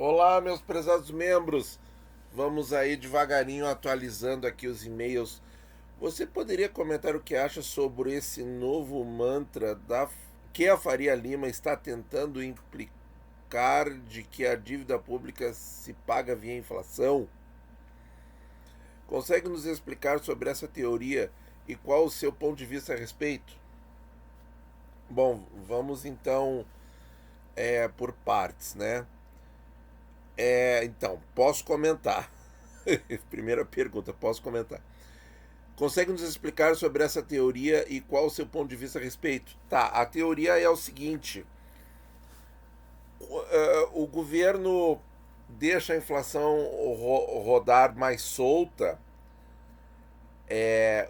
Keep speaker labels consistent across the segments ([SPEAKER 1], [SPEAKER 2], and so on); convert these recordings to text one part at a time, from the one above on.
[SPEAKER 1] Olá, meus prezados membros. Vamos aí devagarinho atualizando aqui os e-mails. Você poderia comentar o que acha sobre esse novo mantra que a Faria Lima está tentando implicar de que a dívida pública se paga via inflação? Consegue nos explicar sobre essa teoria e qual o seu ponto de vista a respeito? Bom, vamos então por partes, né? Então, posso comentar. Primeira pergunta, posso comentar. Consegue nos explicar sobre essa teoria e qual o seu ponto de vista a respeito? Tá, a teoria é o seguinte: o governo deixa a inflação rodar mais solta.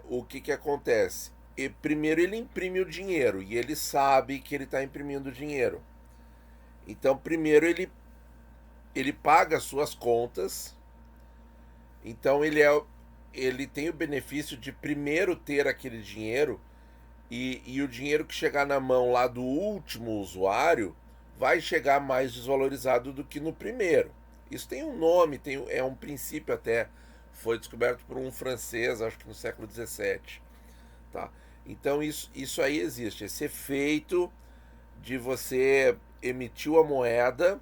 [SPEAKER 1] O que acontece? Primeiro, ele imprime o dinheiro e ele sabe que ele está imprimindo dinheiro. Então, primeiro, ele paga as suas contas. Então, ele tem o benefício de primeiro ter aquele dinheiro e o dinheiro que chegar na mão lá do último usuário vai chegar mais desvalorizado do que no primeiro. Isso tem um nome, é um princípio até. Foi descoberto por um francês, acho que no século XVII. Tá? Então isso aí existe, esse efeito de você emitir a moeda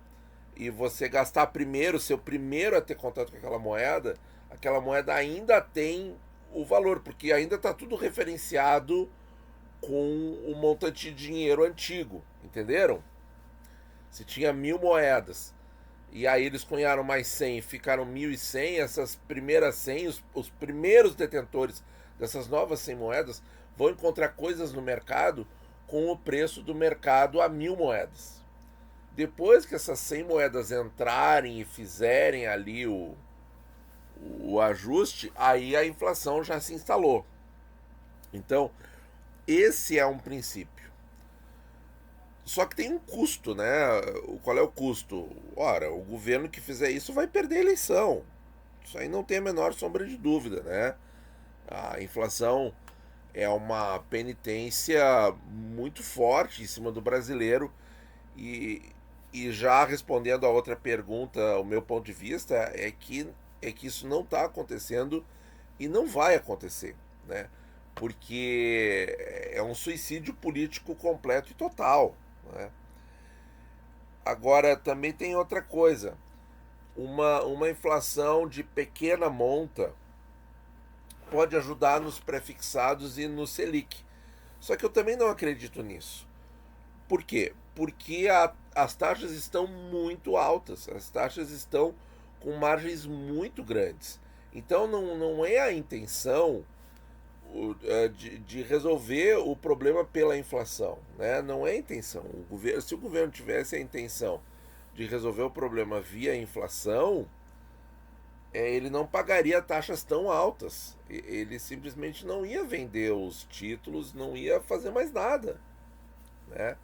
[SPEAKER 1] e você gastar primeiro, ser o primeiro a ter contato com aquela moeda ainda tem o valor, porque ainda está tudo referenciado com o montante de dinheiro antigo, entenderam? Se tinha 1.000 moedas e aí eles cunharam mais 100 e ficaram 1.100, essas primeiras 100, os primeiros detentores dessas novas 100 moedas vão encontrar coisas no mercado com o preço do mercado a 1.000 moedas. Depois que essas 100 moedas entrarem e fizerem ali o ajuste, aí a inflação já se instalou. Então, esse é um princípio. Só que tem um custo, né? Qual é o custo? Ora, o governo que fizer isso vai perder a eleição. Isso aí não tem a menor sombra de dúvida, né? A inflação é uma penitência muito forte em cima do brasileiro e, e já respondendo a outra pergunta, o meu ponto de vista é que isso não está acontecendo e não vai acontecer, né? Porque é um suicídio político completo e total, né? Agora também tem outra coisa, uma inflação de pequena monta pode ajudar nos prefixados e no Selic. Só que eu também não acredito nisso. Por quê? Porque as taxas estão muito altas, as taxas estão com margens muito grandes. Então não é a intenção de resolver o problema pela inflação, né? Não é a intenção. Se o governo tivesse a intenção de resolver o problema via inflação, ele não pagaria taxas tão altas. Ele simplesmente não ia vender os títulos, não ia fazer mais nada, né?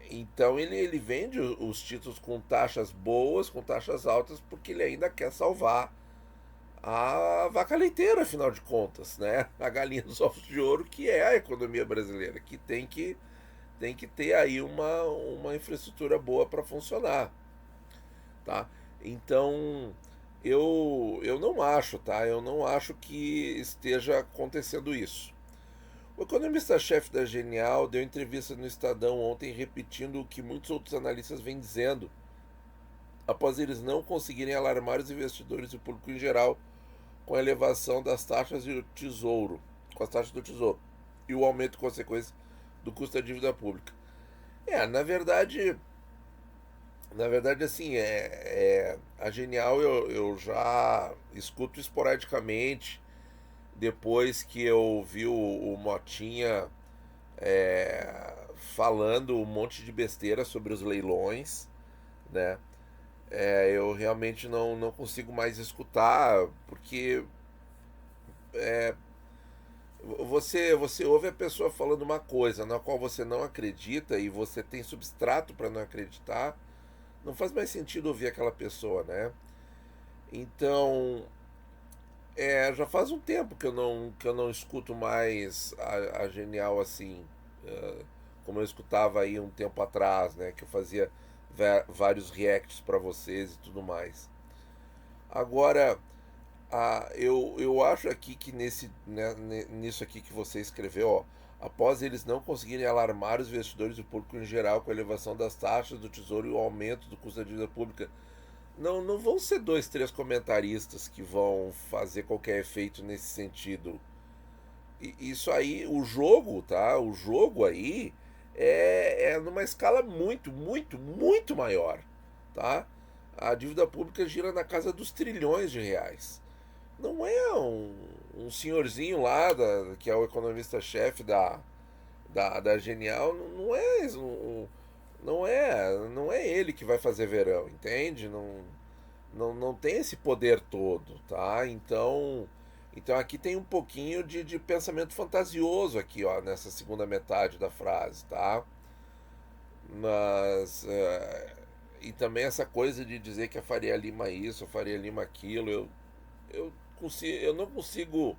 [SPEAKER 1] Então ele vende os títulos com taxas boas, com taxas altas, porque ele ainda quer salvar a vaca leiteira, afinal de contas, né? A galinha dos ovos de ouro, que é a economia brasileira, que tem que ter aí uma infraestrutura boa para funcionar, tá? Então eu não acho, tá? Eu não acho que esteja acontecendo isso. O economista-chefe da Genial deu entrevista no Estadão ontem repetindo o que muitos outros analistas vêm dizendo, após eles não conseguirem alarmar os investidores e o público em geral com a elevação das taxas do tesouro, com as taxas do tesouro e o aumento consequência do custo da dívida pública. Na verdade assim, a Genial eu já escuto esporadicamente depois que eu vi o Motinha falando um monte de besteira sobre os leilões, né? Eu realmente não consigo mais escutar, porque você ouve a pessoa falando uma coisa na qual você não acredita e você tem substrato para não acreditar, não faz mais sentido ouvir aquela pessoa, né? Então, já faz um tempo que eu não escuto mais a Genial assim, como eu escutava aí um tempo atrás, né? Que eu fazia vários reacts para vocês e tudo mais. Agora, eu acho aqui que nisso aqui que você escreveu, ó, após eles não conseguirem alarmar os investidores e o público em geral com a elevação das taxas do tesouro e o aumento do custo da dívida pública, não vão ser dois, três comentaristas que vão fazer qualquer efeito nesse sentido. Isso aí, o jogo, tá? O jogo aí é numa escala muito, muito, muito maior, tá? A dívida pública gira na casa dos trilhões de reais. Não é um senhorzinho lá, que é o economista-chefe da Genial, não é ele que vai fazer verão, entende? Não tem esse poder todo, tá? Então aqui tem um pouquinho de pensamento fantasioso aqui, ó, nessa segunda metade da frase, tá? Mas e também essa coisa de dizer que a Faria Lima isso, a Faria Lima aquilo, eu não consigo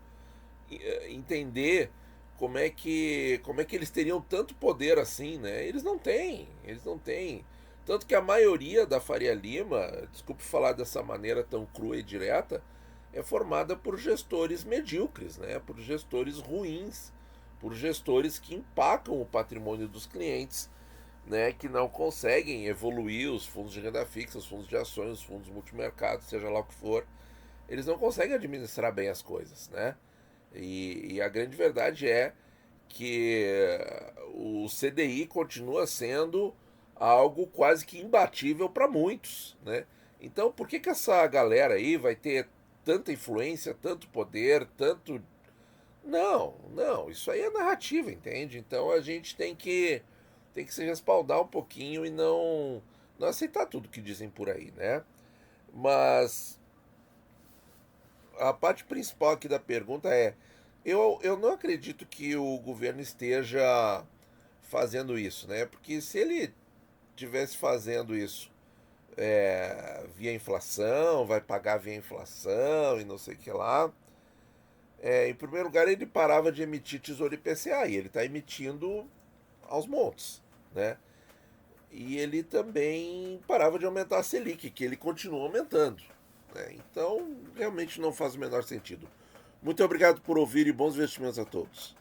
[SPEAKER 1] entender como é que eles teriam tanto poder assim, né? Eles não têm. Tanto que a maioria da Faria Lima, desculpe falar dessa maneira tão crua e direta, é formada por gestores medíocres, né? Por gestores ruins, por gestores que empacam o patrimônio dos clientes, né? Que não conseguem evoluir os fundos de renda fixa, os fundos de ações, os fundos multimercados, seja lá o que for. Eles não conseguem administrar bem as coisas, né? E a grande verdade é que o CDI continua sendo algo quase que imbatível para muitos, né? Então, por que essa galera aí vai ter tanta influência, tanto poder, tanto... Não, isso aí é narrativa, entende? Então a gente tem que se respaldar um pouquinho e não aceitar tudo que dizem por aí, né? Mas a parte principal aqui da pergunta é: eu não acredito que o governo esteja fazendo isso, né? Porque se ele tivesse fazendo isso via inflação, vai pagar via inflação e não sei o que lá, em primeiro lugar ele parava de emitir tesouro IPCA e ele está emitindo aos montes, né? E ele também parava de aumentar a Selic, que ele continua aumentando, né? Então realmente não faz o menor sentido. Muito obrigado por ouvir e bons investimentos a todos.